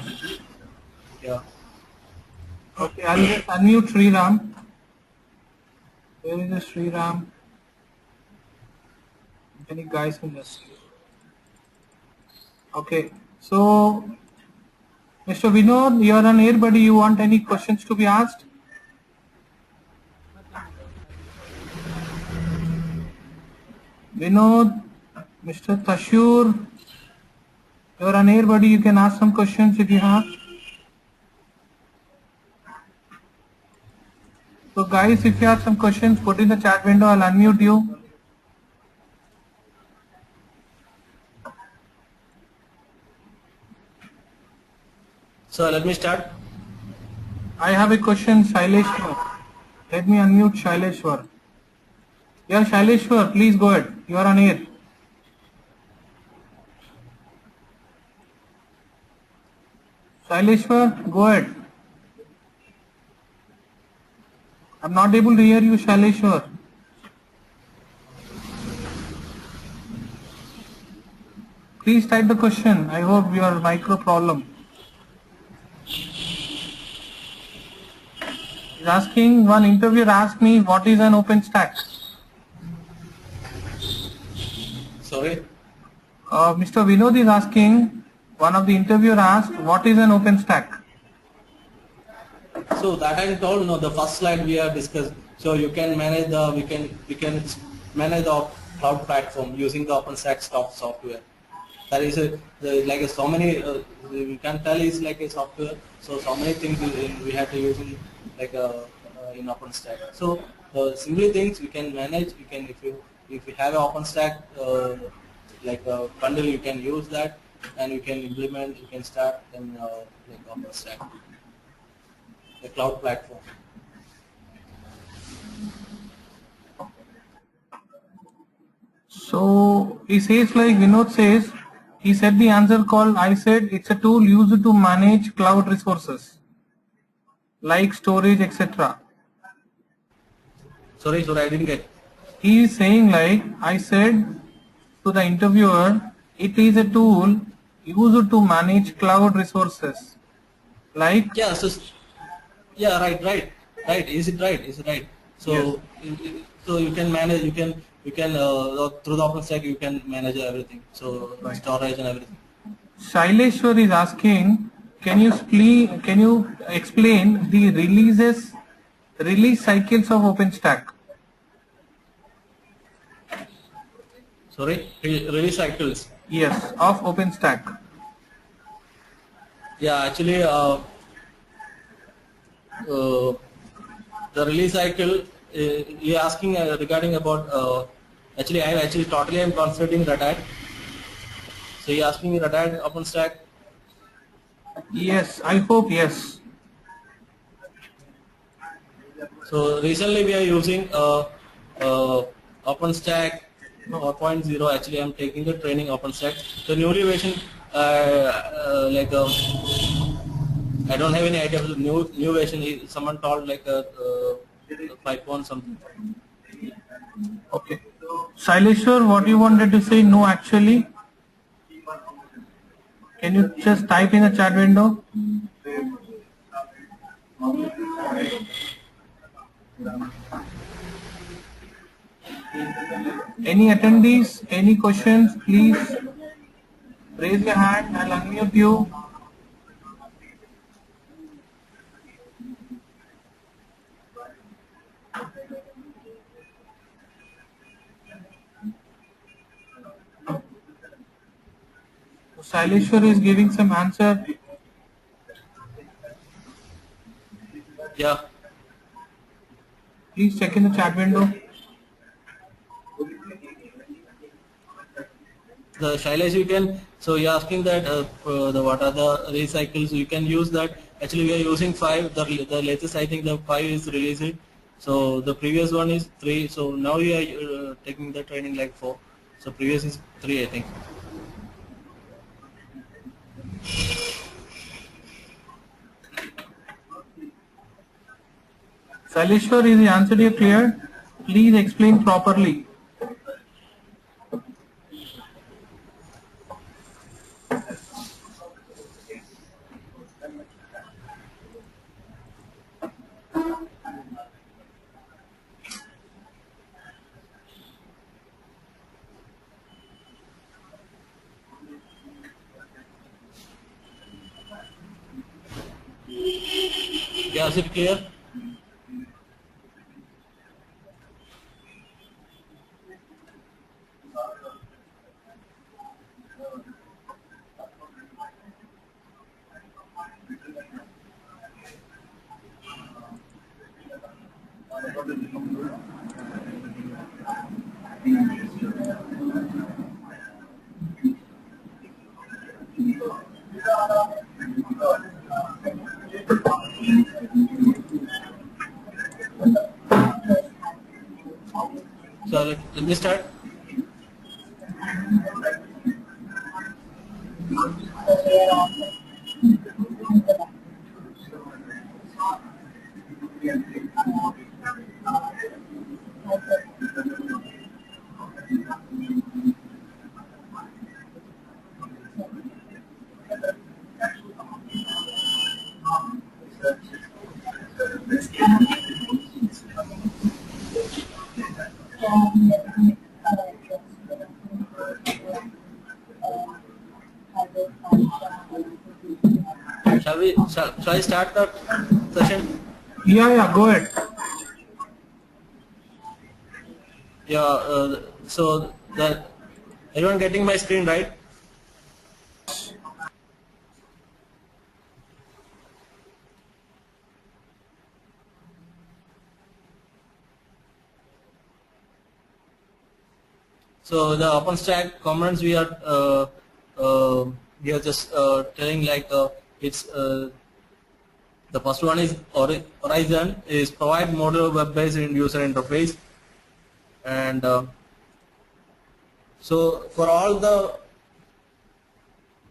[SPEAKER 1] Yeah.
[SPEAKER 2] Okay, I'll just unmute Sriram. Where is the Sriram? Any guys can just see. Okay, so Mr. Vinod, you are on air, buddy. You want any questions to be asked? Vinod, Mr. Tashur, you are on air, buddy. You can ask some questions if you have. So guys, if you have some questions, put in the chat window. I'll unmute you.
[SPEAKER 1] So let me start.
[SPEAKER 2] I have a question, Shaileshwar. Let me unmute Shaileshwar. Yeah, Shaileshwar, please go ahead. You are on air. Shaileshwar, go ahead. I'm not able to hear you, Shaileshwar. Please type the question. I hope your micro problem. He's asking, one interviewer asked me, what is an OpenStack?
[SPEAKER 1] Sorry.
[SPEAKER 2] Mr. Vinod is asking, one of the interviewer asked, what is an OpenStack?
[SPEAKER 1] So that I told, no, the first slide we have discussed. So you can manage we can manage the cloud platform using the OpenStack software. That is so many we can tell is like a software. So many things we have to use in in OpenStack. So simply things we can manage. You can if you have an OpenStack like a bundle, you can use that and you can implement. You can start in like OpenStack, the cloud platform.
[SPEAKER 2] So he says, like Vinod says, he said the answer call. I said it's a tool used to manage cloud resources like storage, etc.
[SPEAKER 1] Sorry, I didn't get.
[SPEAKER 2] He is saying, like I said to the interviewer, it is a tool used to manage cloud resources like
[SPEAKER 1] Yeah, so yeah, right. Is it right? Is it right? So
[SPEAKER 2] Yes.
[SPEAKER 1] so you can manage, you can through the OpenStack you can manage everything. So
[SPEAKER 2] Right.
[SPEAKER 1] storage and everything.
[SPEAKER 2] Shaileshwar is asking, can you explain the release cycles of OpenStack?
[SPEAKER 1] Sorry, release cycles.
[SPEAKER 2] Yes, of OpenStack.
[SPEAKER 1] Yeah, actually, the release cycle. You're asking regarding about. Actually, I actually totally am concentrating Red Hat. So you're asking me Red Hat OpenStack.
[SPEAKER 2] Yes, I hope yes.
[SPEAKER 1] So recently we are using OpenStack 4.0. Actually, I'm taking the training OpenStack. The newly version, like I don't have any idea of the new version. Someone told like 5 point something.
[SPEAKER 2] Okay. Shaileshwar, what you wanted to say? No, actually. Can you just type in the chat window? Any attendees, any questions, please raise your hand. I'll unmute you. Shaileshwar is giving some answer.
[SPEAKER 1] Yeah.
[SPEAKER 2] Please check in the chat window.
[SPEAKER 1] The Shailesh, you can, so you're asking that what are the recycles, you can use that. Actually we are using 5, the latest I think the 5 is released. So the previous one is 3, so now we are taking the training like 4. So previous is 3 I think.
[SPEAKER 2] Shaileshwar, is the answer to you clear? Please explain properly.
[SPEAKER 1] Yeah, is it clear? So let me start. Shall I start the session?
[SPEAKER 2] Yeah, go ahead.
[SPEAKER 1] Yeah, so that everyone getting my screen right? So the OpenStack components we are just telling like it's the first one is Horizon is provide modular web-based user interface, and so for all the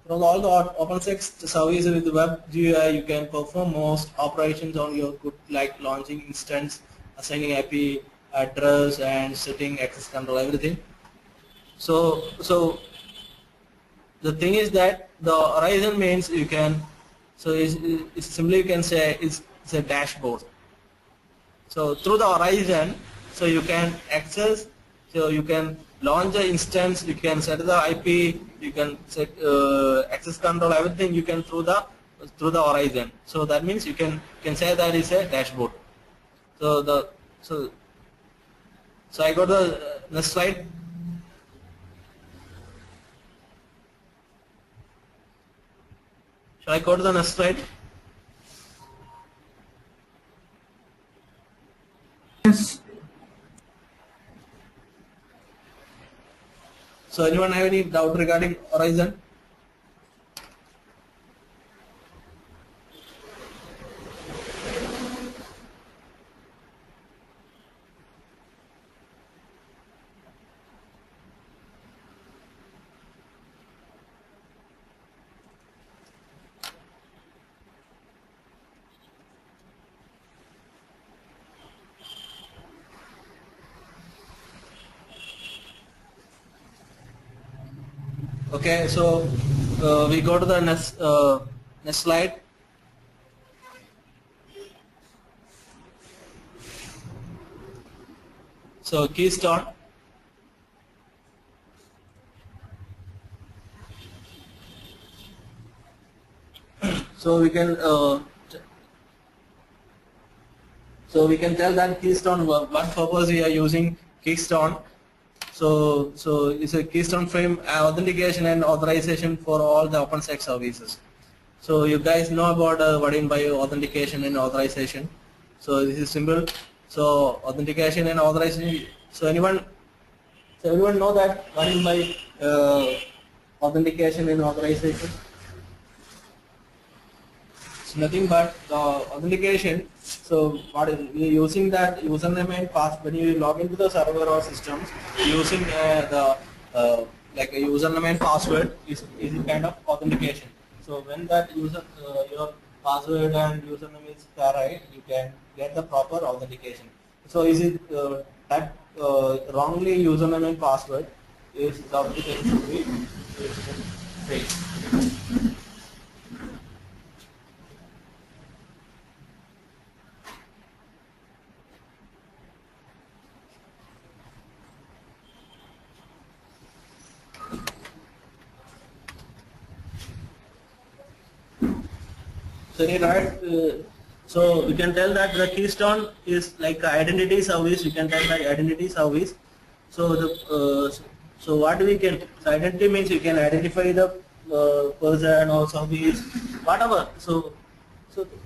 [SPEAKER 1] OpenStack services with the web GUI, you can perform most operations on your good, like launching instance, assigning IP address, and setting access control, everything. So the thing is that the horizon means you can, so it's simply you can say it's a dashboard. So through the horizon, so you can access, so you can launch the instance, you can set the IP, you can set access control, everything you can through the horizon. So that means you can say that is a dashboard. So I got the next slide. Shall I go to the next slide?
[SPEAKER 2] Yes.
[SPEAKER 1] So anyone have any doubt regarding horizon? Okay, so we go to the next slide. So Keystone. So we can tell that Keystone, what purpose we are using Keystone. So it's a Keystone frame authentication and authorization for all the OpenStack services. So you guys know about what in by authentication and authorization. So this is simple. So authentication and authorization. So everyone know that what in by authentication and authorization? It's nothing but the authentication. So what is we are using that username and password when you log into the server or systems using like a username and password is a kind of authentication. So when that user your password and username is correct, you can get the proper authentication. So is it that wrongly username and password is the authentication should be fake. So so we can tell that the Keystone is like identity service. We can tell like identity service. So so what we can, so identity means you can identify the person or service, whatever. So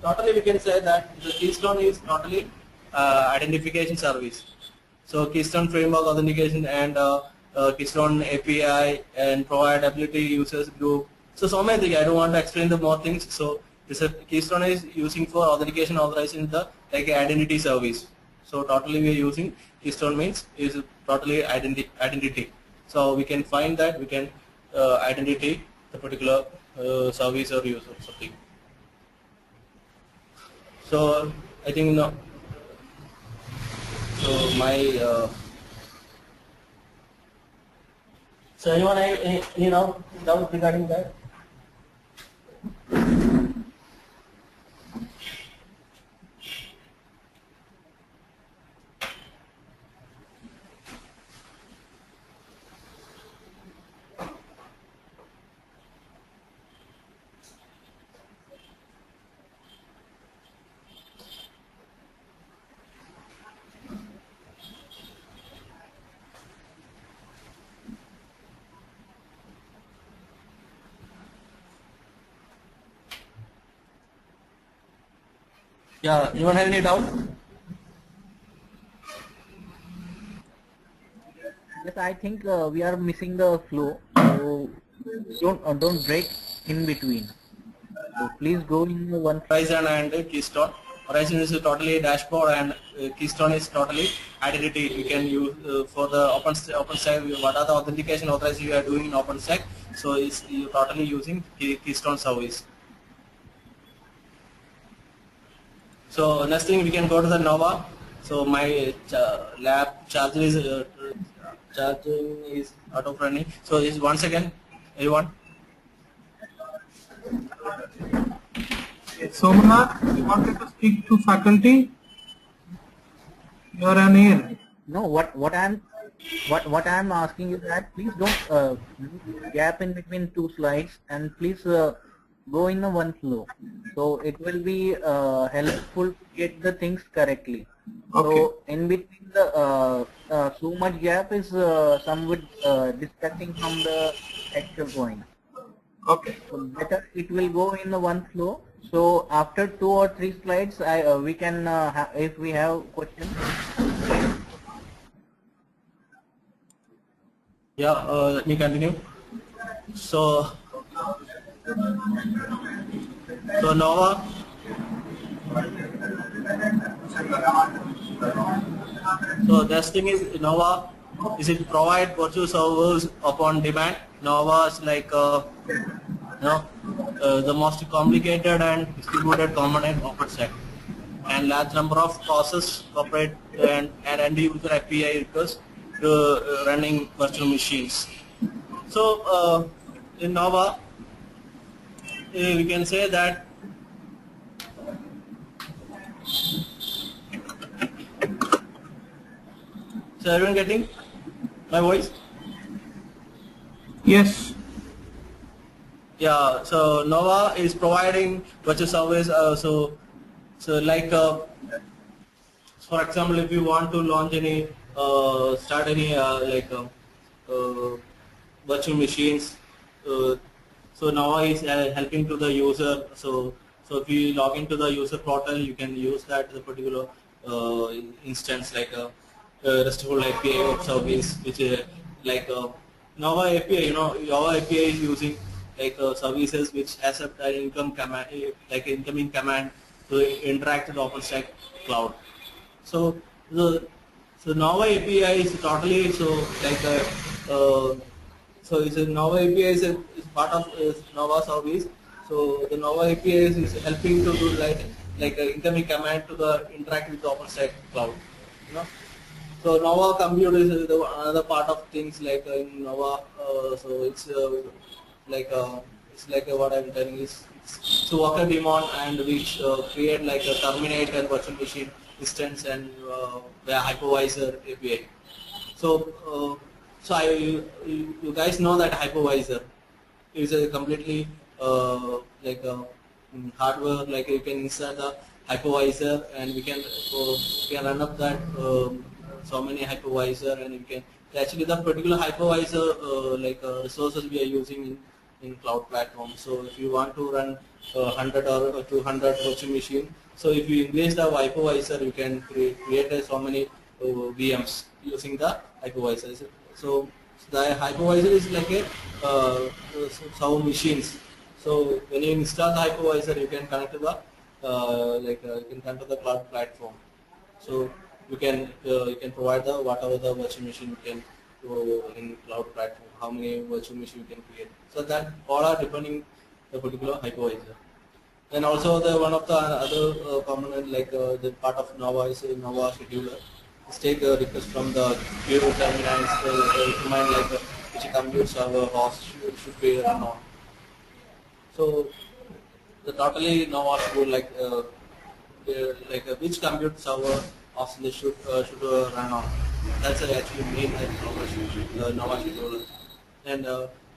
[SPEAKER 1] totally we can say that the Keystone is totally identification service. So Keystone framework authentication and Keystone API and provide ability users group. So many things. I don't want to explain the more things. So this Keystone is using for authentication authorization the like identity service. So totally we are using Keystone means is totally identity. So we can find that we can identity the particular service or user or something. So I think no. So my so anyone any doubt regarding that? Yeah, anyone have any doubt?
[SPEAKER 5] Yes, I think we are missing the flow. So don't break in between. So please go in one.
[SPEAKER 1] Horizon and Keystone. Horizon is totally dashboard and Keystone is totally identity. You can use for the OpenStack. What are the authentication authorization you are doing in OpenStack? So it's you totally using Keystone service. So next thing we can go to the Nova. So my lab charger is charging is out of running. So is once again everyone.
[SPEAKER 2] Okay, Somanath, you wanted to speak to faculty? You're on air.
[SPEAKER 5] No, what I'm asking is that please don't leave gap in between two slides, and please go in the one flow. So it will be helpful to get the things correctly.
[SPEAKER 2] Okay.
[SPEAKER 5] So in between the so much gap is somewhat distracting from the actual point.
[SPEAKER 2] Okay.
[SPEAKER 5] So better it will go in the one flow. So after 2 or 3 slides, we can if we have questions.
[SPEAKER 1] Yeah, let me continue. So Nova. So this thing is Nova. Is it provide virtual servers upon demand? Nova is like the most complicated and distributed component of OpenStack, and large number of process corporate and end user API requests to running virtual machines. So in Nova, we can say that so everyone getting my voice?
[SPEAKER 2] Yes.
[SPEAKER 1] Yeah. So Nova is providing virtual service. So like for example, if you want to launch any start any virtual machines, so Nova is helping to the user. So if you log into the user portal, you can use that the particular instance like a RESTful API web service, which like Nova API. Nova API is using like services which accept an incoming command to interact with OpenStack cloud. So so Nova API is totally so it's a Nova API is part of Nova service. So the Nova API is helping to do like an incoming command to the interact with the OpenStack cloud. So Nova Compute is another part of things like in Nova. So it's what I'm telling is it's a Worker daemon, and which create like a terminate and virtual machine instance and the hypervisor API. So you guys know that hypervisor is a completely hardware, like you can insert the hypervisor and we can run up that so many hypervisor, and you can actually the particular hypervisor resources we are using in cloud platform. So if you want to run 100 or 200 virtual machine, so if you engage the hypervisor, you can create so many VMs using the hypervisor. So the hypervisor is like a some machines. So when you install the hypervisor, you can connect to the you can connect to the cloud platform. So you can provide the whatever the virtual machine you can in cloud platform, how many virtual machine you can create. So that all are depending the particular hypervisor. And also the one of the other component like the part of Nova is a Nova scheduler. Let's take a request from the queue terminals, recommend which compute server host should be run on. So the totally Nova school which compute server host they should run on. That's actually main Nova scheduler. And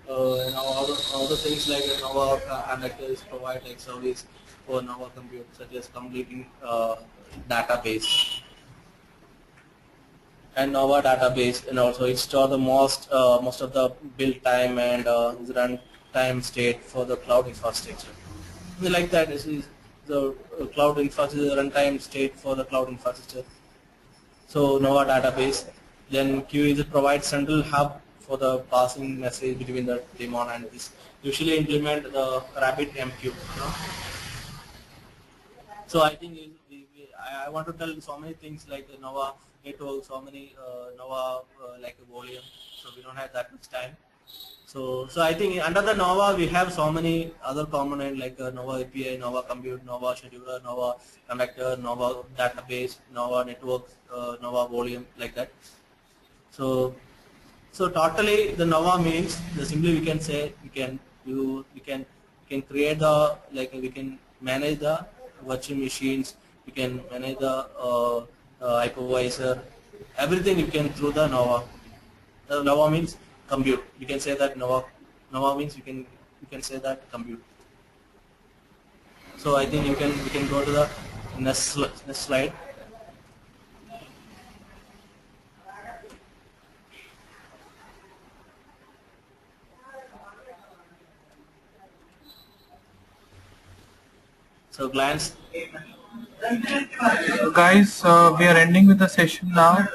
[SPEAKER 1] all the things like Nova conductors provide like service for Nova Compute, such as completing database and Nova database, and also it store the most of the build time and run time state for the cloud infrastructure. Like that is the cloud infrastructure runtime state for the cloud infrastructure. So Nova database. Then QE provides central hub for the passing message between the daemon and this. Usually implement the RabbitMQ. So I think I want to tell so many things like the Nova network, so many Nova like a volume. So we don't have that much time. So I think under the Nova we have so many other components like Nova API, Nova Compute, Nova Scheduler, Nova Connector, Nova Database, Nova Network, Nova Volume, like that. So totally the Nova means simply we can say we can create the we can manage the virtual machines, you can manage the hypervisor, everything you can through the Nova. Nova means compute. You can say that Nova means you can say that compute. So I think we can go to the next slide. So glance.
[SPEAKER 2] Guys, we are ending with the session now.